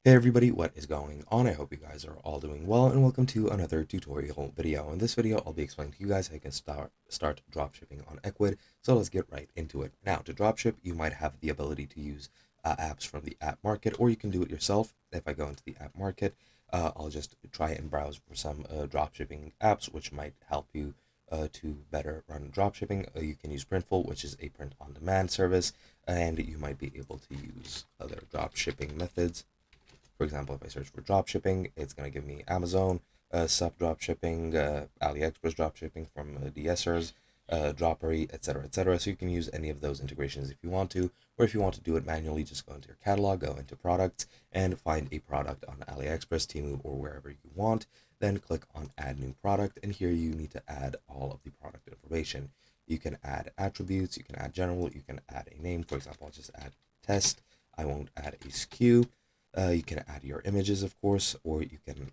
Hey everybody, what is going on? I hope you guys are all doing well and welcome to another tutorial video. In this video, I'll be explaining to you guys how you can start dropshipping on Ecwid. So let's get right into it. Now, to dropship, you might have the ability to use apps from the app market, or you can do it yourself. If I go into the app market, I'll just try and browse for some dropshipping apps which might help you to better run dropshipping. You can use Printful, which is a print-on-demand service, and you might be able to use other dropshipping methods. For example, if I search for drop shipping, it's going to give me Amazon, Sup drop shipping, AliExpress drop shipping from DSers, Droppery, etc., etc. So you can use any of those integrations if you want to, or if you want to do it manually, just go into your catalog, go into products, and find a product on AliExpress, Temu, or wherever you want. Then click on Add New Product, and here you need to add all of the product information. You can add attributes, you can add general, you can add a name. For example, I'll just add test. I won't add a SKU. You can add your images, of course, or you can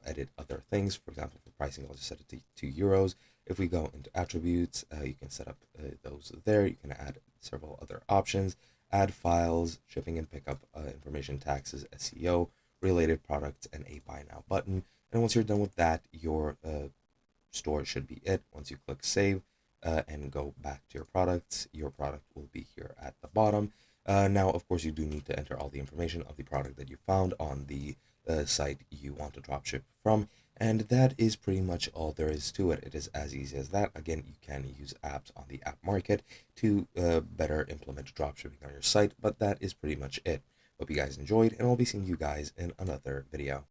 edit other things. For example, for pricing, I'll just set it to €2. If we go into attributes, you can set up those there. You can add several other options, add files, shipping and pickup information, taxes, SEO, related products, and a buy now button. And once you're done with that, your store should be it. Once you click save and go back to your product will be here at the bottom. Now, of course, you do need to enter all the information of the product that you found on the site you want to dropship from. And that is pretty much all there is to it. It is as easy as that. Again, you can use apps on the app market to better implement dropshipping on your site, but that is pretty much it. Hope you guys enjoyed, and I'll be seeing you guys in another video.